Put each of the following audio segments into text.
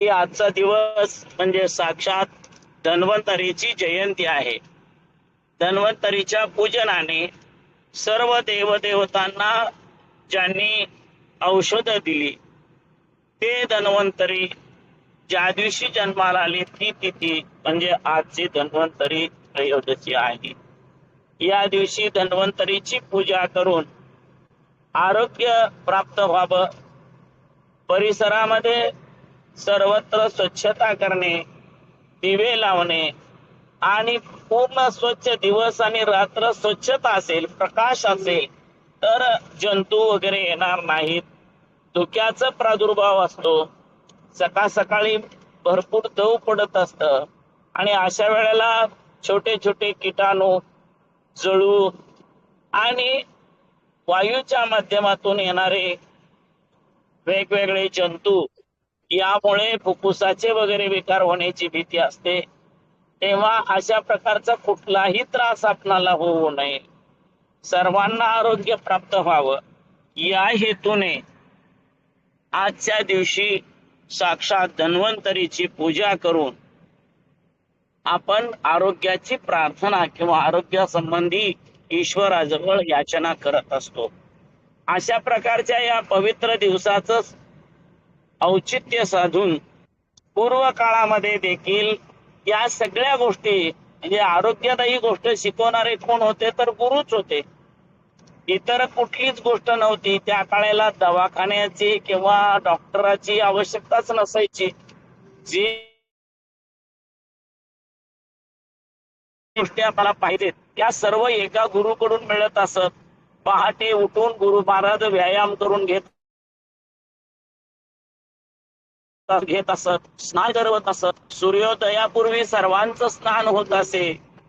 की आजचा दिवस म्हणजे साक्षात धन्वंतरीची जयंती आहे. धन्वंतरीच्या पूजनाने सर्व देवदेवतांना ज्यांनी औषध दिली ते धन्वंतरी ज्या दिवशी जन्माला आले ती तिथी म्हणजे आजची धन्वंतरी त्रयोदशी आहे. या दिवशी धन्वंतरीची पूजा करून आरोग्य प्राप्त व्हावं, परिसरामध्ये सर्वत्र स्वच्छता करणे, दिवे लावणे आणि पूर्ण स्वच्छ दिवस आणि रात्र स्वच्छता असेल, प्रकाश असेल तर जंतू वगैरे येणार नाहीत. धुक्याचा प्रादुर्भाव असतो, सकाळ सकाळी भरपूर दव पडत असतं आणि अशा वेळेला छोटे छोटे किटाणू, जळू आणि वायूच्या माध्यमातून येणारे वेगवेगळे जंतू यामुळे फुफ्फुसाचे वगैरे विकार होण्याची भीती असते. तेव्हा अशा प्रकारचा कुठलाही त्रास आपणाला होऊ नये, सर्वांना आरोग्य प्राप्त व्हावं या हेतूने आजच्या दिवशी साक्षात धन्वंतरीची पूजा करून आपण आरोग्याची प्रार्थना किंवा आरोग्यासंबंधी ईश्वराजवळ याचना करत असतो. अशा प्रकारच्या या पवित्र दिवसाचं औचित्य साधून पूर्व काळामध्ये देखील या सगळ्या गोष्टी म्हणजे आरोग्यदायी गोष्ट शिकवणारे कोण होते तर गुरुच होते. इतर कुठलीच गोष्ट नव्हती. त्या काळाला दवाखान्याची किंवा डॉक्टराची आवश्यकताच नसायची. जी गोष्टी आपल्याला पाहिजेत त्या सर्व एका गुरुकडून मिळत असत. पहाटे उठून गुरु महाराज व्यायाम करून घेत असत, स्नान करवत असत. सूर्योदयापूर्वी सर्वांचं स्नान होत असे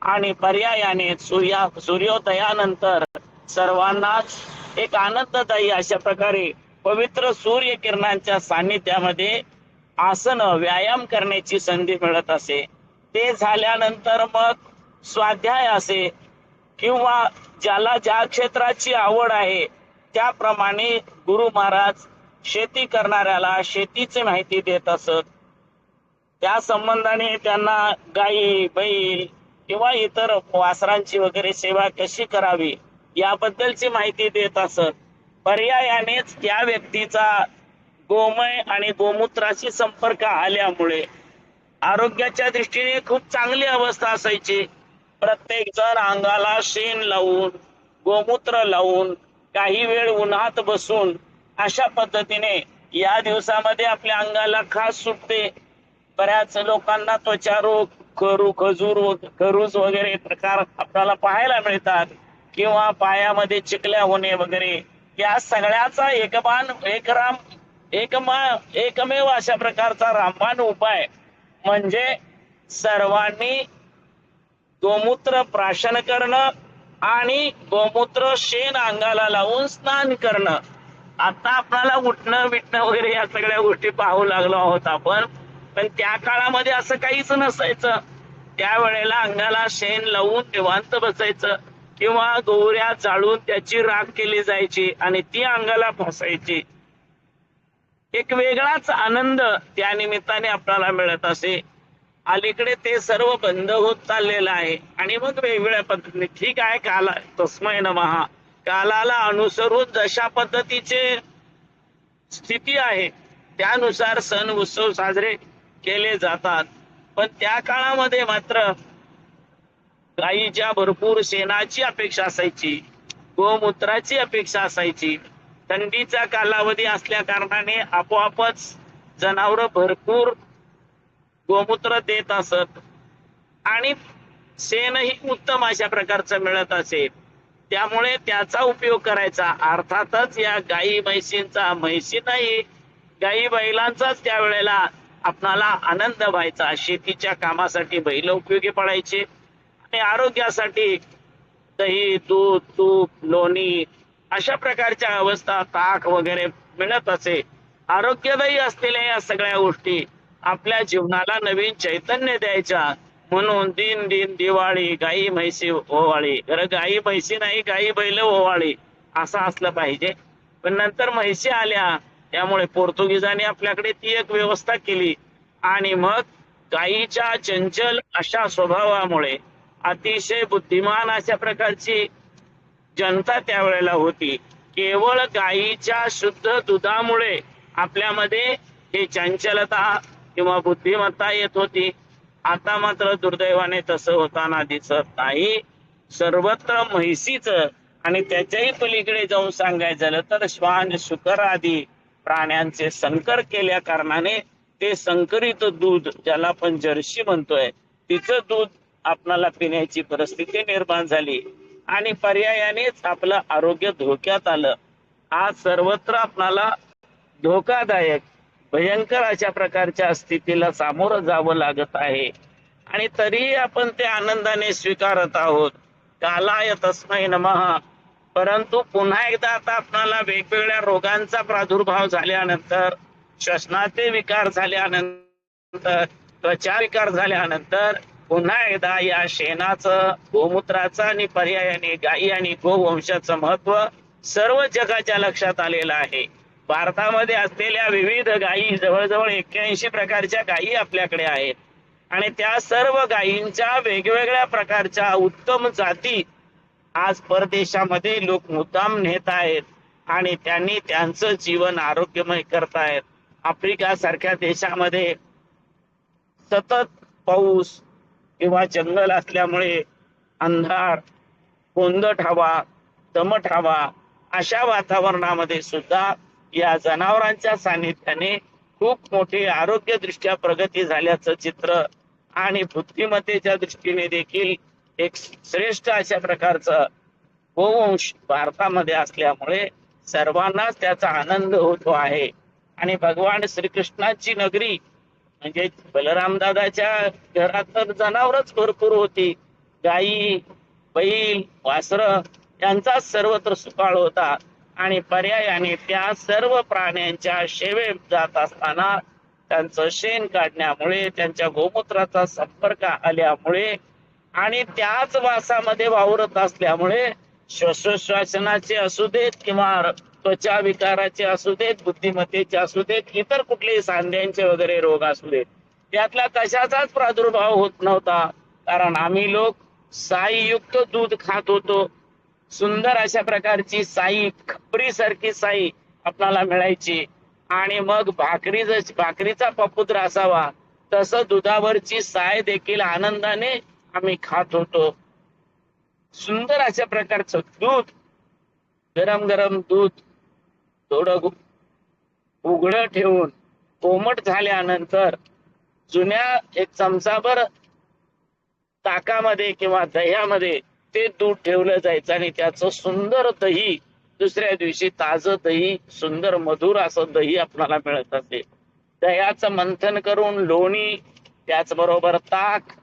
आणि पर्यायाने सूर्योदयानंतर सर्वांनाच एक आनंददायी अशा प्रकारे पवित्र सूर्य किरणांच्या सान्निध्यामध्ये आसन व्यायाम करण्याची संधी मिळत असे. ते झाल्यानंतर मग स्वाध्याय असे किंवा ज्याला ज्या क्षेत्राची आवड आहे त्याप्रमाणे गुरु महाराज शेती करणाऱ्याला शेतीची माहिती देत असत. त्या संबंधाने त्यांना गाई, बैल किंवा इतर वासरांची वगैरे सेवा कशी करावी याबद्दलची माहिती देत असत. पर्यायानेच त्या व्यक्तीचा गोमय आणि गोमूत्राशी संपर्क आल्यामुळे आरोग्याच्या दृष्टीने खूप चांगली अवस्था असायची. प्रत्येक जण अंगाला शेण लावून, गोमूत्र लावून, काही वेळ उन्हात बसून अशा पद्धतीने या दिवसामध्ये आपल्या अंगाला खास सुटते. बऱ्याच लोकांना त्वचारोग, खरूज वगैरे प्रकार आपल्याला पाहायला मिळतात किंवा पायामध्ये चिकल्या होणे वगैरे. या सगळ्याचा एकमेव अशा प्रकारचा रामबाण उपाय म्हणजे सर्वांनी गोमूत्र प्राशन करणं आणि गोमूत्र शेण अंगाला लावून स्नान करणं. आता आपल्याला उठणं बिटणं वगैरे या सगळ्या गोष्टी पाहू लागलो आहोत आपण, पण त्या काळामध्ये असं काहीच नसायचं. त्यावेळेला अंगाला शेण लावून निवांत बसायचं किंवा गोवऱ्या जाळून त्याची राख केली जायची आणि ती अंगाला फासायची. एक वेगळाच आनंद त्या निमित्ताने आपल्याला मिळत असे. अलीकडे ते सर्व बंद होत चाललेलं आहे आणि मग वेगवेगळ्या पद्धतीने ठीक आहे, काला तस्मै नमः, कालाला अनुसरून जशा पद्धतीचे स्थिती आहे त्यानुसार सण उत्सव साजरे केले जातात. पण त्या काळामध्ये मात्र गायीच्या भरपूर शेणाची अपेक्षा असायची, गोमूत्राची अपेक्षा असायची. थंडीचा कालावधी असल्या कारणाने आपोआपच जनावर भरपूर गोमूत्र देत असत आणि शेणही उत्तम अशा प्रकारचं मिळत असे. त्यामुळे त्याचा उपयोग करायचा. अर्थातच या गायी म्हशी नाही, गायी बैलांचाच त्यावेळेला आपणाला आनंद व्हायचा. शेतीच्या कामासाठी बैल उपयोगी पडायचे आणि आरोग्यासाठी दही, दूध, तूप, लोणी अशा प्रकारच्या अवस्था, ताक वगैरे मिळत असे. आरोग्यदायी असलेल्या या सगळ्या गोष्टी आपल्या जीवनाला नवीन चैतन्य द्यायच्या. म्हणून दिन दिन दिवाळी, गाई म्हैसी ओवाळी. खरं गाई म्हैसी नाही, गाई बैल ओवाळी असं असलं पाहिजे. पण नंतर म्हैसी आल्या त्यामुळे पोर्तुगीजांनी आपल्याकडे ती एक व्यवस्था केली आणि मग गायीच्या चंचल अशा स्वभावामुळे अतिशय बुद्धिमान अशा प्रकारची जनता त्यावेळेला होती. केवळ गायीच्या शुद्ध दुधामुळे आपल्यामध्ये हे चंचलता किंवा बुद्धिमत्ता येत होती. आता मात्र दुर्दैवाने तसं होताना दिसत नाही. सर्वत्र म्हैसीचं आणि त्याच्याही पलीकडे जाऊन सांगायचं झालं तर श्वान शुकर आदी प्राण्यांचे संकर केल्या कारणाने ते संकरित दूध, ज्याला आपण जर्सी म्हणतोय, तिचं दूध आपणाला पिण्याची परिस्थिती निर्माण झाली आणि पर्यायानेच आपलं आरोग्य धोक्यात आलं. आज सर्वत्र आपणाला धोकादायक भयंकर अशा प्रकारच्या स्थितीला सामोरं जावं लागत आहे आणि तरीही आपण ते आनंदाने स्वीकारत आहोत. कालाय तस्मै नमः. परंतु पुन्हा एकदा आता आपणाला वेगवेगळ्या रोगांचा प्रादुर्भाव झाल्यानंतर, श्वसनाचे विकार झाल्यानंतर, त्वचा विकार झाल्यानंतर पुन्हा एकदा या शेणाचं, गोमूत्राचं आणि पर्यायाने गायी आणि गोवंशाचं महत्व सर्व जगाच्या लक्षात आलेलं आहे. भारतामध्ये असलेल्या विविध गायी, जवळजवळ 81 प्रकारच्या गायी आपल्याकडे आहेत आणि त्या सर्व गायींच्या वेगवेगळ्या प्रकारच्या उत्तम जाती आज परदेशामध्ये लोक मुद्दाम नेत आहेत आणि त्यांनी त्यांचं जीवन आरोग्यमय करतायत. आफ्रिका सारख्या देशामध्ये सतत पाऊस किंवा जंगल असल्यामुळे अंधार, कोंदट हवा, दमट हवा अशा वातावरणामध्ये सुद्धा या जनावरांच्या सानिध्याने खूप मोठी आरोग्यदृष्ट्या प्रगती झाल्याचं चित्र आणि बुद्धिमत्तेच्या दृष्टीने देखील एक श्रेष्ठ अशा प्रकारचं गोवंश भारतामध्ये असल्यामुळे सर्वांनाच त्याचा आनंद होतो आहे. आणि भगवान श्रीकृष्णाची नगरी म्हणजे बलराम दादाच्या घरात तर जनावरच भरपूर होती. गायी, बैल, वासरं यांचा सर्वत्र सुकाळ होता आणि पर्यायाने त्या सर्व प्राण्यांच्या सेवेत जात असताना त्यांचं शेण काढण्यामुळे, त्यांच्या गोमूत्राचा संपर्क आल्यामुळे आणि त्याच वासामध्ये वावरत असल्यामुळे श्वासोच्छ्वासनाचे असू देत किंवा त्वचा विकाराचे असू देत, बुद्धिमत्तेचे असू देत, इतर कुठलेही सांध्यांचे वगैरे रोग असू देत, त्यातला कशाचाच प्रादुर्भाव होत नव्हता. कारण आम्ही लोक साईयुक्त दूध खात होतो. सुंदर अशा प्रकारची साई, खपरी सारखी साई आपल्याला मिळायची आणि मग भाकरीचा पपुद्र असावा तसं दुधावरची साय देखील आनंदाने आम्ही खात होतो. सुंदर अशा प्रकारचं दूध, गरम गरम दूध थोडं उघड ठेवून कोमट झाल्यानंतर जुन्या एक चमचाभर ताकामध्ये किंवा दह्यामध्ये ते दूध ठेवलं जायचं आणि त्याचं सुंदर दही, दुसऱ्या दिवशी ताजं दही, सुंदर मधुर असं दही आपल्याला मिळत असे. दह्याचं मंथन करून लोणी, त्याचबरोबर ताक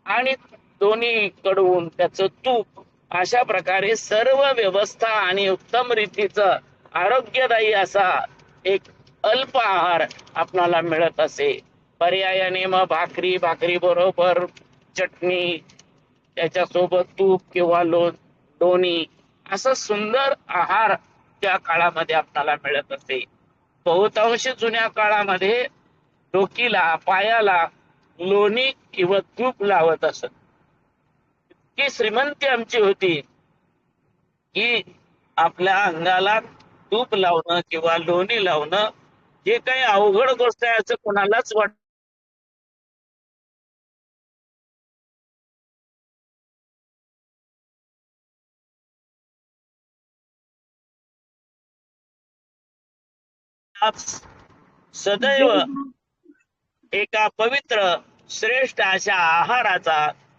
आणि दोन्ही कडवून त्याचं तूप, अशा प्रकारे सर्व व्यवस्था आणि उत्तम रीतीचं आरोग्यदायी असा एक अल्प आहार आपल्याला मिळत असे. पर्यायाने मग भाकरी बरोबर चटणी, त्याच्यासोबत तूप किंवा लोणी असं सुंदर आहार त्या काळामध्ये आपल्याला मिळत असे. बहुतांश जुन्या काळामध्ये डोकीला, पायाला लोणी किंवा तूप लावत असत. इतकी श्रीमंती आमची होती की आपल्या अंगाला तूप लावणं किंवा लोणी लावणं हे काही अवघड गोष्ट आहे असं कोणालाच वाटत. सदैव एका पवित्र श्रेष्ठ अशा आहाराचा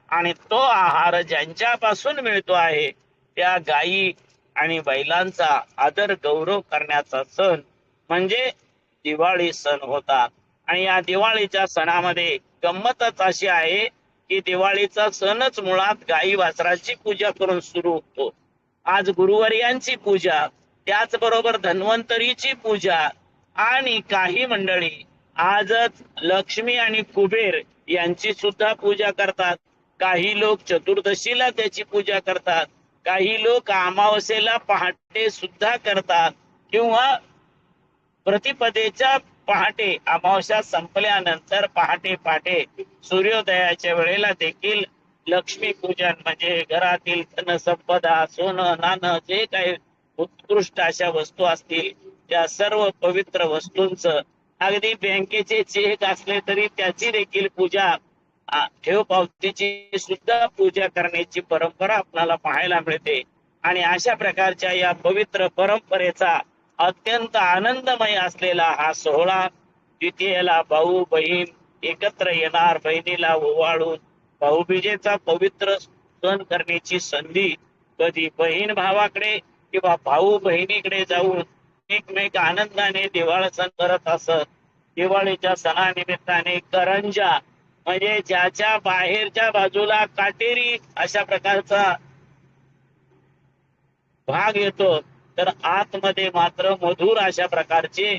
आणि तो आहार ज्यांच्यापासून मिळतो आहे त्या गायी आणि बैलांचा आदर गौरव करण्याचा सण म्हणजे दिवाळी सण होता. आणि या दिवाळीच्या सणामध्ये गंमतच अशी आहे की दिवाळीचा सणच मुळात गायी वासराची पूजा करून सुरू होतो. आज गुरुवर्यांची पूजा, त्याचबरोबर धन्वंतरीची पूजा आणि काही मंडळी आजच लक्ष्मी आणि कुबेर यांची सुद्धा पूजा करतात. काही लोक चतुर्दशीला त्याची पूजा करतात, काही लोक अमावस्येला पहाटे सुद्धा करतात किंवा प्रतिपदेच्या पहाटे अमावस्या संपल्यानंतर पहाटे पहाटे सूर्योदयाच्या वेळेला देखील लक्ष्मी पूजन म्हणजे घरातील धनसंपदा, सोनं नाणं जे काही उत्कृष्ट अशा वस्तू असतील त्या सर्व पवित्र वस्तूंचं, अगदी बँकेचे चेक असले तरी त्याची देखील पूजा, ठेव पावतीची सुद्धा पूजा करण्याची परंपरा आपल्याला पाहायला मिळते. आणि अशा प्रकारच्या या पवित्र परंपरेचा अत्यंत आनंदमय असलेला हा सोहळा, द्वितीयेला भाऊ बहीण एकत्र येणार, बहिणीला ओवाळून भाऊबीजेचा पवित्र सण करण्याची संधी, कधी बहीण भावाकडे किंवा भाऊ बहिणीकडे जाऊन एकमेक आनंदाने दिवाळ सण करत असत. दिवाळीच्या सणानिमित्ताने करंजा म्हणजे ज्याच्या बाहेरच्या बाजूला काटेरी अशा प्रकारचा भाग येतो, तर आतमध्ये मात्र मधुर अशा प्रकारचे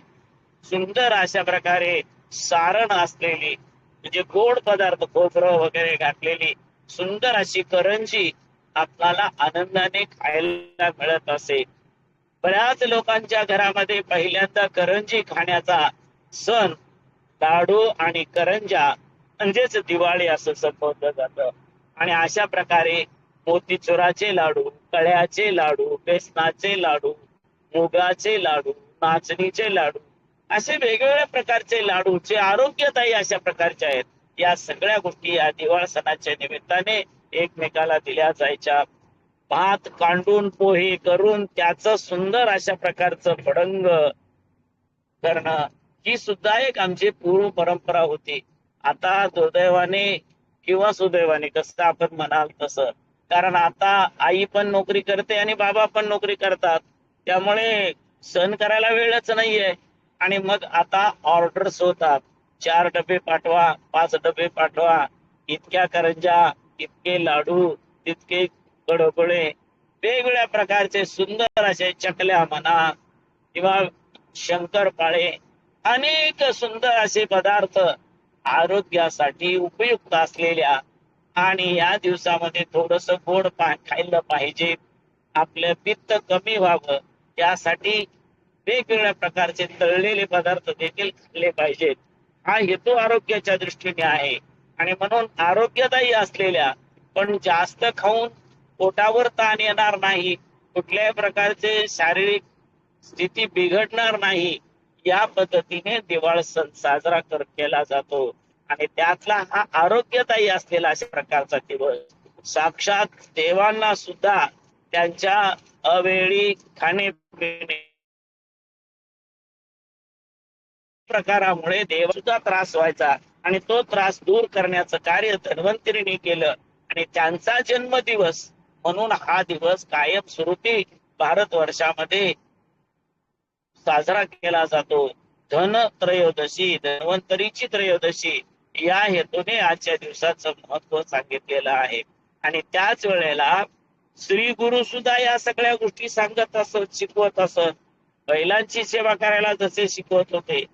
सुंदर अशा प्रकारे सारण असलेली म्हणजे गोड पदार्थ खोबरं वगैरे घातलेली सुंदर अशी करंजी आपल्याला आनंदाने खायला मिळत असे. बऱ्याच लोकांच्या घरामध्ये पहिल्यांदा करंजी खाण्याचा सण लाडू आणि करंजा म्हणजेच दिवाळी असं संबोधलं जातं. आणि अशा प्रकारे मोतीचुराचे लाडू, कळ्याचे लाडू, बेसनाचे लाडू, मुगाचे लाडू, नाचणीचे लाडू असे वेगवेगळ्या प्रकारचे लाडू जे आरोग्यदायी अशा प्रकारचे आहेत, या सगळ्या गोष्टी या दिवाळ सणाच्या निमित्ताने एकमेकाला दिल्या जायच्या. भात कांडून पोहे करून त्याचं सुंदर अशा प्रकारचं फडंग करणं ही सुद्धा एक आमची पूर्व परंपरा होती. आता दुर्दैवाने किंवा सुदैवाने कसं आपण म्हणाल तसं, कारण आता आई पण नोकरी करते आणि बाबा पण नोकरी करतात, त्यामुळे सण करायला वेळच नाहीये. आणि मग आता ऑर्डर्स होतात, 4 डबे पाठवा, 5 डबे पाठवा, इतक्या करंजा, इतके लाडू, तितके कडोबळे, वेगवेगळ्या प्रकारचे सुंदर असे चकल्या म्हणा किंवा शंकरपाळे, अनेक सुंदर असे पदार्थ आरोग्यासाठी उपयुक्त असलेल्या. आणि या दिवसामध्ये थोडस गोड खायला पाहिजे, आपलं पित्त कमी व्हावं यासाठी वेगवेगळ्या प्रकारचे तळलेले पदार्थ देखील खाल्ले पाहिजेत. हा हेतू आरोग्याच्या दृष्टीने आहे. आणि म्हणून आरोग्यदायी असलेल्या पण जास्त खाऊन पोटावर ताण येणार नाही, कुठल्याही प्रकारचे शारीरिक स्थिती बिघडणार नाही, या पद्धतीने दिवाळ सण साजरा केला जातो. आणि त्यातला हा आरोग्यदायी असलेला अशा प्रकारचा दिवस साक्षात देवांना सुद्धा त्यांच्या अवेळी खाणे पिणे प्रकारामुळे देव सुद्धा त्रास व्हायचा आणि तो त्रास दूर करण्याचं कार्य धन्वंतरीने केलं. आणि त्यांचा जन्मदिवस म्हणून हा दिवस कायमस्वरूपी भारत वर्षामध्ये साजरा केला जातो. धन त्रयोदशी, धन्वंतरीची त्रयोदशी या हेतूने आजच्या दिवसाचं महत्व सांगितलेलं आहे. आणि त्याच वेळेला श्री गुरु सुद्धा या सगळ्या गोष्टी सांगत असत, शिकवत असत. बैलांची सेवा करायला जसे शिकवत होते,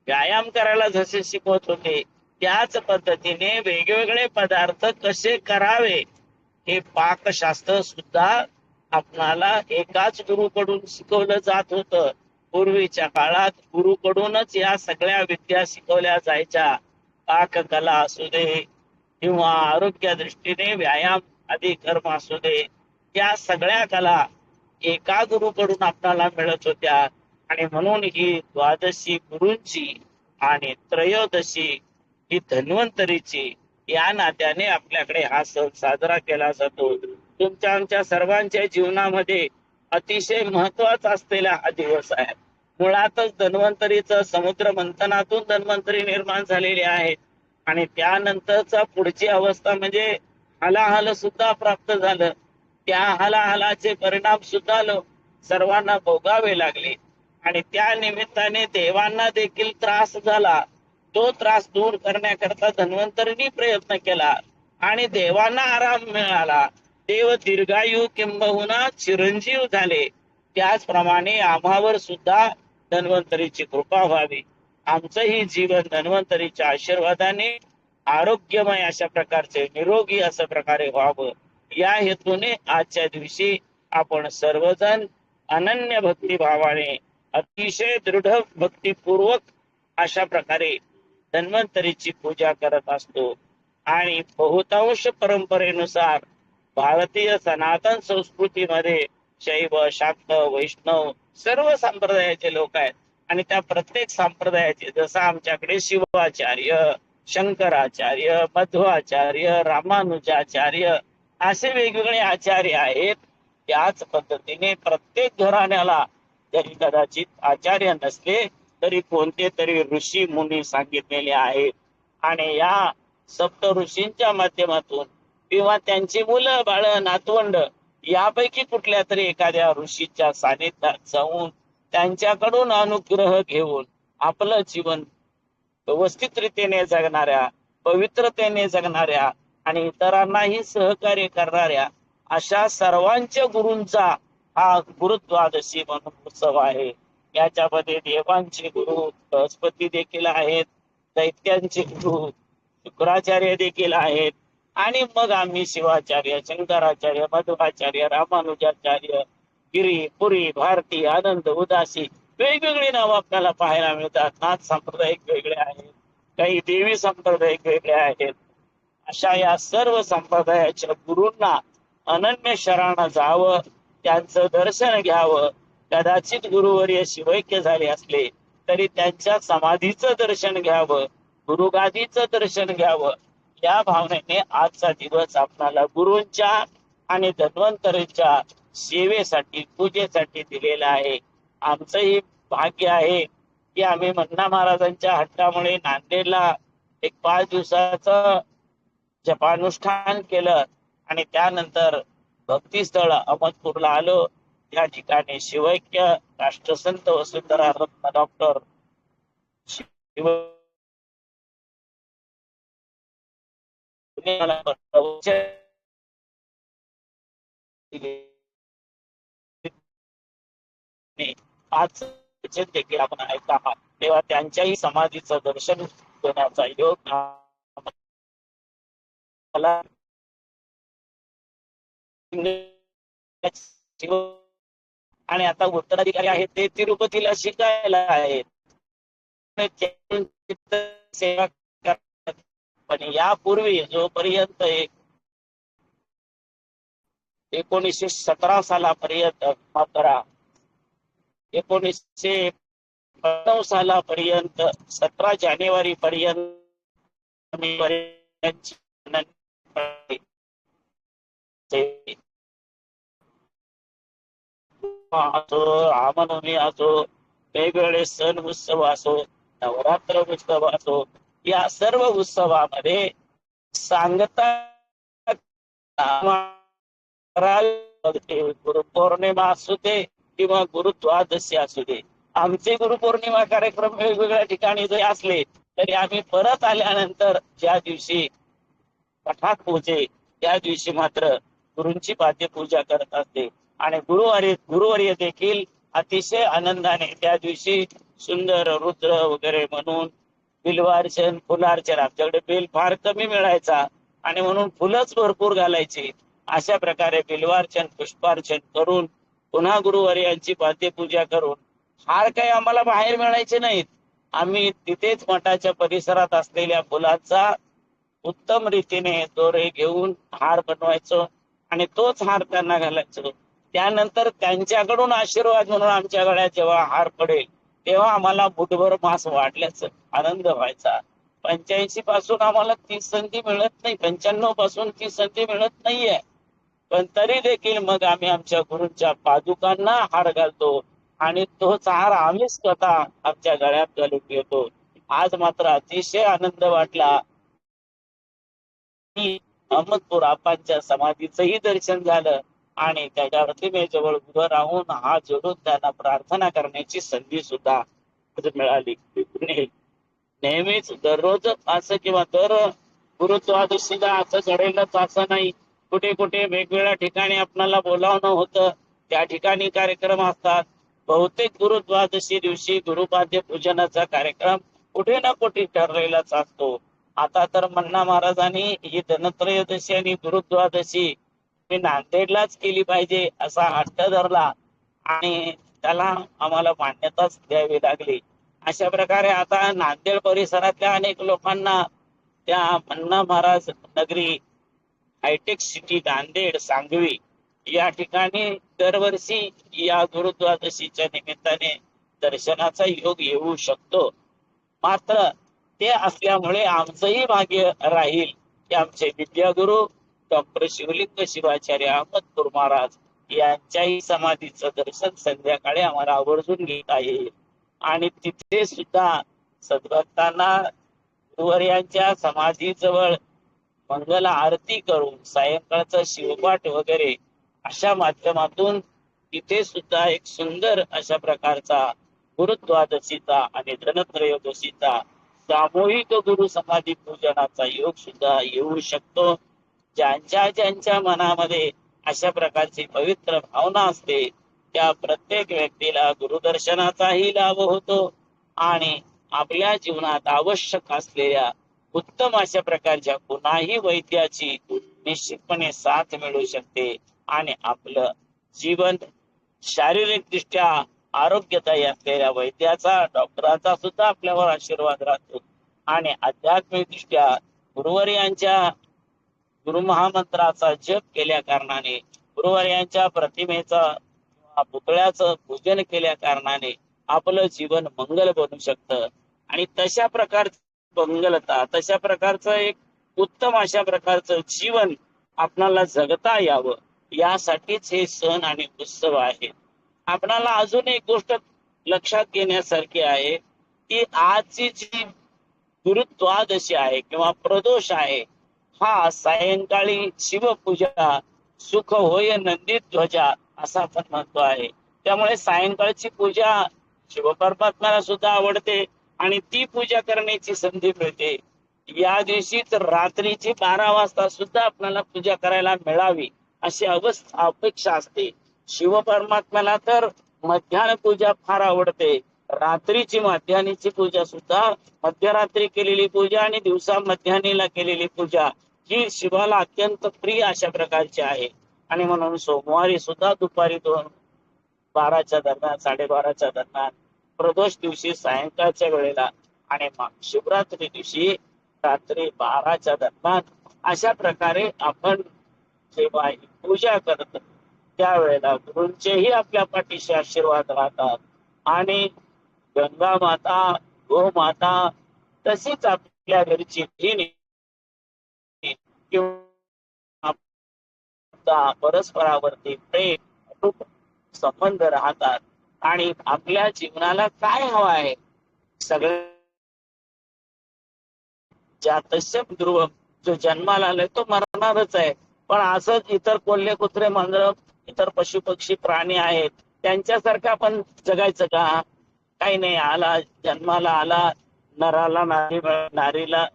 व्यायाम करायला जसे शिकवत होते, त्याच पद्धतीने वेगवेगळे पदार्थ कसे करावे हे पाकशास्त्र सुद्धा आपणाला एकाच गुरुकडून शिकवलं जात होतं. पूर्वीच्या काळात गुरुकडूनच या सगळ्या विद्या शिकवल्या जायच्या. पाककला असू दे किंवा आरोग्य दृष्टीने व्यायाम आदी कर्म असू दे, त्या सगळ्या कला एका गुरुकडून आपल्याला मिळत होत्या. आणि म्हणून ही द्वादशी गुरूंची आणि त्रयोदशी ही धन्वंतरीची या नात्याने आपल्याकडे हा सण साजरा केला जातो. तुमच्या आमच्या सर्वांच्या जीवनामध्ये अतिशय महत्वाचा असलेला हा दिवस आहे. मुळातच धन्वंतरीचं समुद्र मंथनातून धन्वंतरी निर्माण झालेले आहेत. आणि त्यानंतरचा पुढची अवस्था म्हणजे हलाहल सुद्धा प्राप्त झालं. त्या हलाहलाचे परिणाम सुद्धा सर्वांना भोगावे लागले. आणि त्या निमित्ताने देवांना देखील त्रास झाला. तो त्रास दूर करण्याकरता धन्वंतरींनी प्रयत्न केला आणि देवांना आराम मिळाला. देव दीर्घायू किंबहुना चिरंजीव झाले. त्याचप्रमाणे आम्हावर सुद्धा धन्वंतरीची कृपा व्हावी. आमचंही जीवन धन्वंतरीच्या आशीर्वादाने आरोग्यमय अशा प्रकारचे, निरोगी अशा प्रकारे व्हावं, या हेतूने आजच्या दिवशी आपण सर्वजण अनन्य भक्तिभावाने, अतिशय दृढ भक्तिपूर्वक अशा प्रकारे धन्वंतरीची पूजा करत असतो. आणि बहुतांश परंपरेनुसार भारतीय सनातन संस्कृतीमध्ये शैव, शाक्त, वैष्णव सर्व संप्रदायाचे लोक आहेत. आणि त्या प्रत्येक संप्रदायाचे, जसं आमच्याकडे शिवाचार्य, शंकराचार्य, मध्वाचार्य, रामानुजाचार्य असे वेगवेगळे आचार्य आहेत, त्याच पद्धतीने प्रत्येक घराण्याला जरी कदाचित आचार्य नसले तरी कोणते तरी ऋषी मुनी सांगितलेले आहेत. आणि या सप्त ऋषींच्या माध्यमातून किंवा त्यांची मुलं बाळ नातवंड यापैकी कुठल्या तरी एखाद्या ऋषीच्या सानिध्यात जाऊन त्यांच्याकडून अनुग्रह घेऊन आपलं जीवन व्यवस्थित रीतीने जगणाऱ्या, पवित्रतेने जगणाऱ्या आणि इतरांनाही सहकार्य करणाऱ्या अशा सर्वांच्या गुरूंचा हा गुरुद्वादशी म्हणून उत्सव आहे. याच्यामध्ये देवांचे गुरु बृहस्पती देखील आहेत, दैत्यांचे गुरु शुक्राचार्य देखील आहेत, आणि मग आम्ही शिवाचार्य, शंकराचार्य, मध्वाचार्य, रामानुजाचार्य, गिरी, पुरी, भारती, आनंद, उदासी वेगवेगळी नावं आपल्याला पाहायला मिळतात. नाथ सांप्रदायिक वेगळे आहेत, काही देवी संप्रदायिक वेगळे आहेत. अशा या सर्व संप्रदायाच्या गुरूंना अनन्य शरण जावं, त्यांचं दर्शन घ्यावं. कदाचित गुरुवर्य शिवैक्य झाले असले तरी त्यांच्या समाधीचं दर्शन घ्यावं, गुरुगादीचं दर्शन घ्यावं. या भावनेने आजचा दिवस आपल्याला गुरूंच्या आणि धन्वंतरीच्या सेवेसाठी, पूजेसाठी दिलेला आहे. आमचंही भाग्य आहे की आम्ही मन्ना महाराजांच्या हट्टामुळे नांदेडला एक 5 दिवसाचं जपानुष्ठान केलं आणि त्यानंतर भक्तिस्थळ अहमदपूरला आलो. त्या ठिकाणी शिवैक्य राष्ट्रसंत वसुंधरा रत्न डॉक्टर आज देखील आपण ऐकत आहात, तेव्हा त्यांच्याही समाधीचं दर्शन घेण्याचा योग मला आणि आता उत्तराधिकारी आहेत ते तिरुपतीला शिकायला आहेत, सेवा करतात. पण यापूर्वी जोपर्यंत 1917 सालापर्यंत 1909 सालापर्यंत 17 जानेवारी पर्यंत असो, रामनवमी असो, वेगवेगळे सण उत्सव असो, नवरात्र उत्सव असो, या सर्व उत्सवामध्ये सांगता गुरुपौर्णिमा असू दे किंवा गुरुद्वादशी असू दे, आमचे गुरुपौर्णिमा कार्यक्रम वेगवेगळ्या ठिकाणी जरी असले तरी आम्ही परत आल्यानंतर ज्या दिवशी पठात पोहोचे त्या दिवशी मात्र गुरूंची पाद्यपूजा करत असते. आणि गुरुवर्य देखील अतिशय आनंदाने त्या दिवशी सुंदर रुद्र वगैरे म्हणून बिल्वार्चन, फुलार्चन, आमच्याकडे बेल फार कमी मिळायचा आणि म्हणून फुलंच भरपूर घालायची. अशा प्रकारे बिल्वार्चन, पुष्पार्चन करून पुन्हा गुरुवर्यांची पाद्यपूजा करून, हार काही आम्हाला बाहेर मिळायचे नाहीत, आम्ही तिथेच मठाच्या परिसरात असलेल्या फुलांचा उत्तम रीतीने दोरे घेऊन हार बनवायचो आणि तोच हार त्यांना घालायचो. त्यानंतर त्यांच्याकडून आशीर्वाद म्हणून आमच्या गळ्यात जेव्हा हार पडेल तेव्हा आम्हाला मुठभर मांस वाटल्याचा आनंद व्हायचा. 85 पासून आम्हाला ती संधी मिळत नाही, 95 पासून ती संधी मिळत नाहीये, पण तरी देखील मग आम्ही आमच्या गुरूंच्या पादुकांना हार घालतो आणि तोच हार आम्ही स्वतः आमच्या गळ्यात घालून घेतो. आज मात्र अतिशय आनंद वाटला की अहमदपूर आपांच्या समाधीचंही दर्शन झालं आणि त्याच्या प्रतिमेजवळ उभं राहून हात जोडून त्यांना प्रार्थना करण्याची संधी सुद्धा मिळाली. नेहमीच दररोज असं किंवा दर गुरुद्वादशीला असं घडेलच असं नाही, कुठे कुठे वेगवेगळ्या ठिकाणी आपल्याला बोलावणं होतं, त्या ठिकाणी कार्यक्रम असतात. बहुतेक गुरुद्वादशी दिवशी गुरुपाद्य पूजनाचा कार्यक्रम कुठे ना कुठे ठरलेलाच असतो. आता तर मन्ना महाराजांनी ही धनत्रयोदशी आणि गुरुद्वादशी मी नांदेडलाच केली पाहिजे असा हट्ट धरला आणि त्याला आम्हाला मान्यताच द्यावी लागली. अशा प्रकारे आता नांदेड परिसरातल्या अनेक लोकांना त्या मन्ना महाराज नगरी, हायटेक सिटी नांदेड, सांगवी या ठिकाणी दरवर्षी या गुरुद्वादशीच्या निमित्ताने दर्शनाचा योग येऊ शकतो. मात्र ते असल्यामुळे आमचंही भाग्य राहील की आमचे विद्यागुरु डॉक्टर शिवलिंग शिवाचार्य अहमदपूर महाराज यांच्याही समाधीचं दर्शन संध्याकाळी आम्हाला आवर्जून घेता येईल. आणि तिथे सुद्धा सद्भक्तांना गुरुवर्यांच्या समाधीजवळ मंगल आरती करून सायंकाळचा शिवपाठ वगैरे अशा माध्यमातून तिथे सुद्धा एक सुंदर अशा प्रकारचा गुरुद्वादशीचा आणि धनत्रयोदशीचा सामूहिक गुरु समाधी पूजनाचा योग सुद्धा येऊ शकतो. ज्यांच्या ज्यांच्या मनामध्ये अशा प्रकारची पवित्र भावना असते त्या प्रत्येक व्यक्तीला गुरुदर्शनाचाही लाभ होतो आणि आपल्या जीवनात आवश्यक असलेल्या उत्तम अशा प्रकारच्या कुणाही वैद्याची निश्चितपणे साथ मिळू शकते आणि आपलं जीवन शारीरिक दृष्ट्या आरोग्यदायी असलेल्या वैद्याचा, डॉक्टरांचा सुद्धा आपल्यावर आशीर्वाद राहतो आणि आध्यात्मिक दृष्ट्या गुरुवर्यांच्या गुरुमहामंत्राचा जप केल्या कारणाने, गुरुवर्यांच्या प्रतिमेचा पुतळ्याचं पूजन केल्या कारणाने आपलं जीवन मंगल बनू शकतं. आणि तशा प्रकारची मंगलता, तशा प्रकारचं एक उत्तम अशा प्रकारचं जीवन आपणाला जगता यावं यासाठीच हे सण आणि उत्सव आहेत. आपणाला अजून एक गोष्ट लक्षात घेण्यासारखी आहे की आजची जी गुरुद्वादशी आहे किंवा प्रदोष आहे, हा सायंकाळी शिवपूजा सुख होय नंदी ध्वजा असा आपण म्हणतो आहे. त्यामुळे सायंकाळची पूजा शिवपरमात्म्याला सुद्धा आवडते आणि ती पूजा करण्याची संधी मिळते. या दिवशीच रात्रीची 12 वाजता सुद्धा आपल्याला पूजा करायला मिळावी अशी अपेक्षा असते. शिवपरमात्म्याला तर मध्यान्ह पूजा फार आवडते. रात्रीची मध्यान्हीची पूजा सुद्धा, मध्यरात्री केलेली पूजा आणि दिवसा मध्यान्हीला केलेली पूजा ही शिवाला अत्यंत प्रिय अशा प्रकारची आहे. आणि म्हणून सोमवारी सुद्धा दुपारी 12च्या दरम्यान, 12:30च्या दरम्यान, प्रदोष दिवशी सायंकाळच्या वेळेला आणि शिवरात्री दिवशी रात्री 12च्या दरम्यान अशा प्रकारे आपण जेव्हा पूजा करतो त्यावेळेला गुरूंचेही आपल्या पाठीशी आशीर्वाद राहतात आणि गंगा माता, गोमाता तशीच आपल्या घरची भीनी किंवा परस्परावरती प्रेम संबंध राहतात. आणि आपल्या जीवनाला काय हवं आहे, सगळं ज्यातस्य ध्रुव, जो जन्माला आलाय तो मरणारच आहे. पण असंच इतर कोल्हे, कुत्रे, मांजर, इतर पशु पक्षी प्राणी आहेत त्यांच्यासारखं आपण जगायचं का? काही नाही. आला, जन्माला आला, नराला नारी, नारीला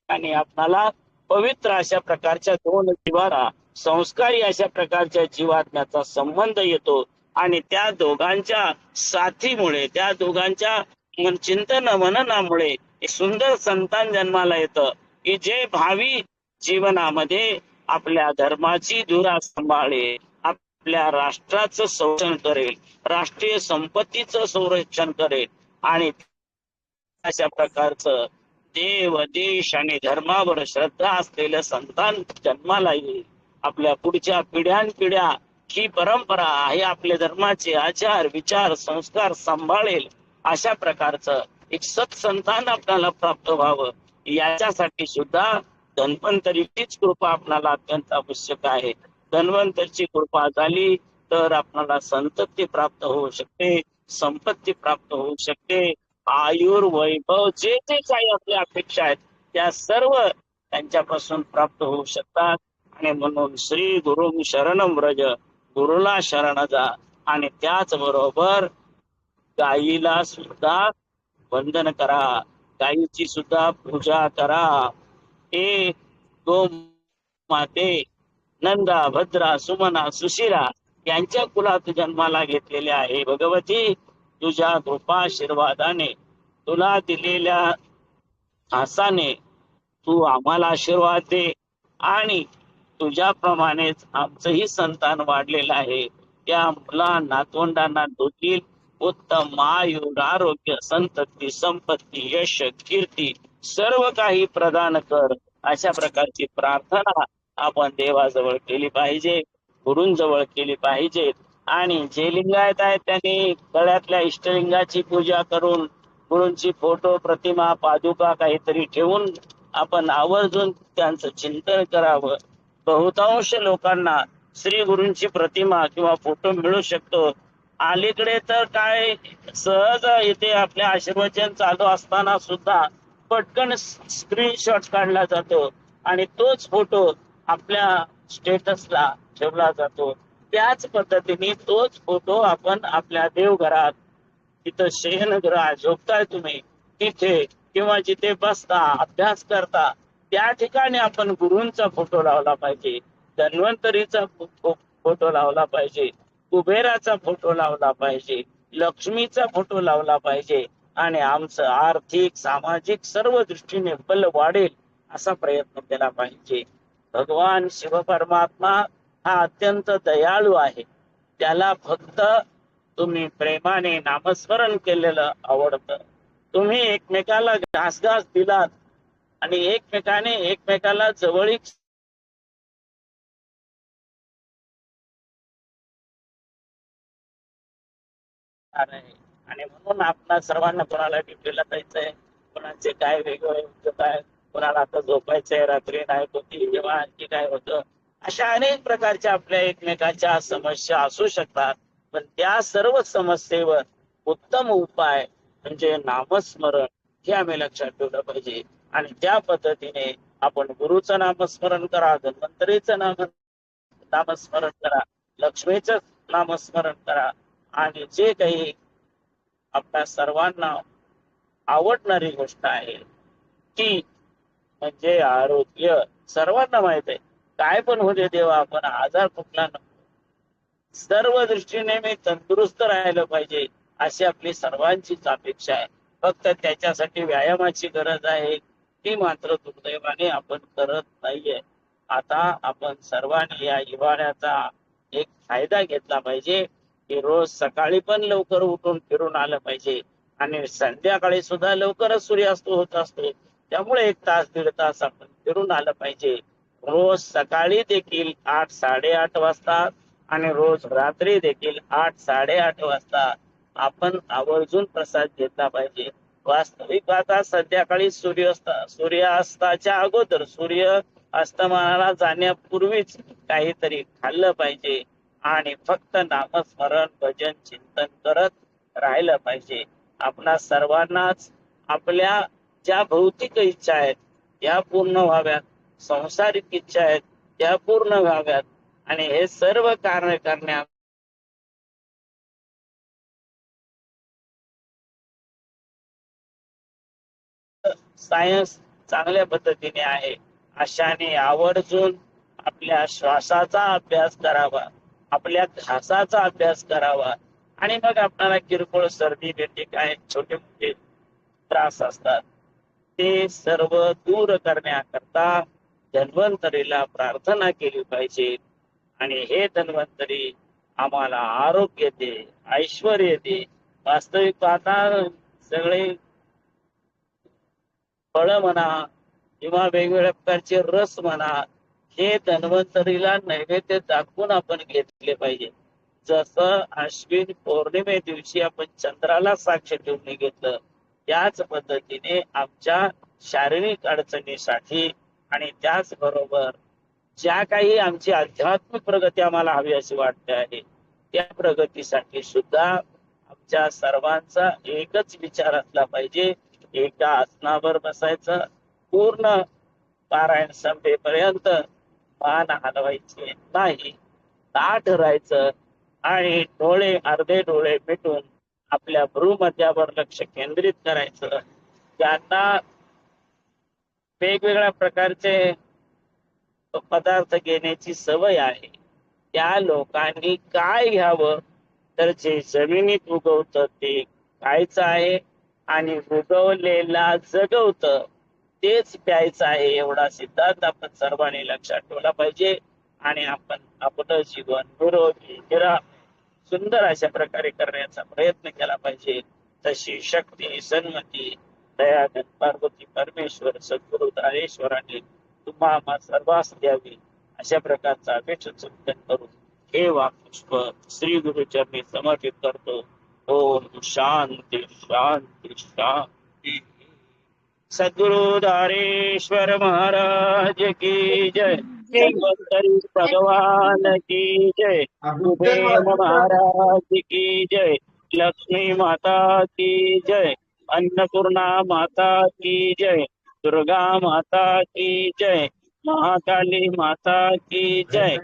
आणि आपणाला पवित्र अशा प्रकारच्या दोन जीवाला, संस्कारी अशा प्रकारच्या जीवात्म्याचा संबंध येतो आणि त्या दोघांच्या साथीमुळे, त्या दोघांच्या चिंतन मननामुळे एक सुंदर संतान जन्माला येतं की जे भावी जीवनामध्ये आपल्या धर्माची धुरा सांभाळेल, आपल्या राष्ट्राचं संरक्षण करेल, राष्ट्रीय संपत्तीचं संरक्षण करेल आणि अशा प्रकारचं देव, देश आणि धर्मावर श्रद्धा असलेलं संतान जन्माला येईल. आपल्या पुढच्या पिढ्यानपिढ्या ही परंपरा, हे आपल्या धर्माचे आचार, विचार, संस्कार सांभाळेल अशा प्रकारचं एक सत्संतान आपल्याला प्राप्त व्हावं याच्यासाठी सुद्धा धन्वंतरीचीच कृपा आपल्याला अत्यंत आवश्यक आहे. धन्वंतरीची कृपा झाली तर आपल्याला संतती प्राप्त होऊ शकते, संपत्ती प्राप्त होऊ शकते, आयुर्वैभव जे जे काही आपल्या अपेक्षा आहेत त्या सर्व त्यांच्यापासून प्राप्त होऊ शकतात. आणि म्हणून श्री गुरु शरणम व्रज, गुरुला शरण जा आणि त्याचबरोबर गायीला सुद्धा वंदन करा, गायीची सुद्धा पूजा करा. हे गो माते नंदा, भद्रा, सुमना, सुशिरा यांच्या कुलात जन्माला घेतलेले आहे. भगवती तुझ्या कृपाशीर्वादाने, तुला दिलेल्या आसाने तू आम्हाला आशीर्वाद दे आणि तुझ्याप्रमाणेच आमचंही संतान वाढलेलं आहे. त्या मुला नातवंडांना देखील उत्तम आयुर, आरोग्य, संतती, संपत्ती, यश, कीर्ती सर्व काही प्रदान कर. अशा प्रकारची प्रार्थना आपण देवाजवळ केली पाहिजे, गुरूंजवळ केली पाहिजे. आणि जे लिंगायत आहेत त्यांनी गळ्यातल्या इष्टलिंगाची पूजा करून गुरूंची फोटो, प्रतिमा, पादुका काहीतरी ठेवून आपण आवर्जून त्यांचं चिंतन करावं. बहुतांश लोकांना श्री गुरूंची प्रतिमा किंवा फोटो मिळू शकतो. अलीकडे तर काय सहज इथे आपल्या आशीर्वचन चालू असताना सुद्धा पटकन स्क्रीनशॉट काढला जातो आणि तोच फोटो आपल्या स्टेटसला ठेवला जातो. त्याच पद्धतीने तोच फोटो आपण आपल्या देवघरात, तिथं शयनगृह झोपताय तुम्ही तिथे किंवा जिथे बसता अभ्यास करता त्या ठिकाणी आपण गुरूंचा फोटो लावला पाहिजे, धन्वंतरीचा फोटो लावला पाहिजे, कुबेराचा फोटो लावला पाहिजे, लक्ष्मीचा फोटो लावला पाहिजे आणि आमचं आर्थिक, सामाजिक सर्व दृष्टीने बल वाढेल असा प्रयत्न केला पाहिजे. भगवान शिव परमात्मा हा अत्यंत दयाळू आहे. त्याला फक्त तुम्ही प्रेमाने नामस्मरण केलेलं आवडतं. तुम्ही एकमेकाला घास दिलात आणि एकमेकाने एकमेकाला जवळीक आहे. आणि म्हणून आपल्या सर्वांना कोणाला ड्युटीला जायचंय, कोणाचे काय वेगवेगळे उद्योग आहे, कोणाला आता झोपायचंय, रात्री नाही होती, जेव्हा आणखी काय होतं, अशा अनेक प्रकारच्या आपल्या एकमेकाच्या समस्या असू शकतात. पण त्या सर्व समस्येवर उत्तम उपाय म्हणजे नामस्मरण हे आम्ही लक्षात ठेवलं पाहिजे. आणि त्या पद्धतीने आपण गुरुचं नामस्मरण करा, धन्वंतरीचं नामस्मरण करा, लक्ष्मीचं नामस्मरण करा. आणि जे काही आपल्या सर्वांना आवडणारी गोष्ट आहे ती म्हणजे आरोग्य. सर्वांना माहित आहे काय पण होते देवा, आपण आजार कुठला नको, सर्व दृष्टीने मी तंदुरुस्त राहायला पाहिजे अशी आपली सर्वांचीच अपेक्षा आहे. फक्त त्याच्यासाठी व्यायामाची गरज आहे, ती मात्र दुर्दैवाने आपण करत नाहीये. आता आपण सर्वांनी या हिवाळ्याचा एक फायदा घेतला पाहिजे की रोज सकाळी पण लवकर उठून फिरून आलं पाहिजे आणि संध्याकाळी सुद्धा लवकरच सूर्यास्त होत असतो, त्यामुळे 1 तास 1.5 तास आपण फिरून आलं पाहिजे. रोज सकाळी देखील 8, 8:30 वाजता आणि रोज रात्री देखील 8, 8:30 वाजता आपण आवर्जून प्रसाद घेतला पाहिजे. वास्तविक पाहता संध्याकाळी सूर्यास्ताच्या अगोदर, सूर्य अस्तमानाला जाण्यापूर्वीच काहीतरी खाल्लं पाहिजे आणि फक्त नामस्मरण, भजन, चिंतन करत राहिलं पाहिजे. आपणा सर्वांनाच आपल्या ज्या भौतिक इच्छा आहेत त्या पूर्ण व्हाव्यात, संसारिक इच्छा आहेत त्या पूर्ण व्हाव्यात आणि हे सर्व कारण करण्या सायन्स चांगल्या पद्धतीने आहे. अशाने आवर्जून आपल्या श्वासाचा अभ्यास करावा, आपल्या घासाचा अभ्यास करावा आणि मग आपल्याला किरकोळ सर्दी भेटे काय छोटे मोठे त्रास असतात ते सर्व दूर करण्याकरता धन्वंतरीला प्रार्थना केली पाहिजे. आणि हे धन्वंतरी आम्हाला आरोग्य दे, ऐश्वर दे. वास्तविक पाहता सगळे फळ म्हणा किंवा वेगवेगळ्या प्रकारचे रस म्हणा, हे धन्वंतरीला नैवेद्य दाखवून आपण घेतले पाहिजे. जसं अश्विन पौर्णिमे दिवशी आपण चंद्राला साक्ष ठेवून घेतलं, त्याच पद्धतीने आमच्या शारीरिक अडचणीसाठी आणि त्याचबरोबर ज्या काही आमची आध्यात्मिक प्रगती आम्हाला हवी अशी वाटते आहे, त्या प्रगतीसाठी सुद्धा आमच्या सर्वांचा एकच विचार असला पाहिजे. एका आसनावर बसायचं, पूर्ण पारायण संपेपर्यंत मान हलवायचे नाही, ताठ राहायचं आणि अर्धे डोळे मिटून आपल्या भ्रूमध्यावर लक्ष केंद्रित करायचं. ज्यांना वेगवेगळ्या प्रकारचे पदार्थ घेण्याची सवय आहे त्या लोकांनी काय घ्यावं, तर जे जमिनीत उगवतं ते खायचं आहे आणि उगवलेला जगवतं तेच प्यायचं आहे एवढा सिद्धांत आपण सर्वांनी लक्षात ठेवला पाहिजे. आणि आपण आपलं जीवन निरोगी निरामय सुंदर अशा प्रकारे करण्याचा प्रयत्न केला पाहिजे. तशी शक्ती सन्मती दयानंद पार्वती परमेश्वर सद्गुरु दारेश्वरांनी तुम्हा आम्हा सर्वांस द्यावी अशा प्रकारचा अपेक्षा चिंतन करून हे वाक्पुष्प श्री गुरुचरणी समर्पित करतो. ओम शांती शांती शांती. सद्गुरु दारेश्वर महाराज की जय. धन्वंतरी भगवान की जय. कुबेर महाराज की जय. लक्ष्मी माता की जय. अन्नपूर्णा माता की जय. दुर्गा माता की जय. महाकाली माता की जय.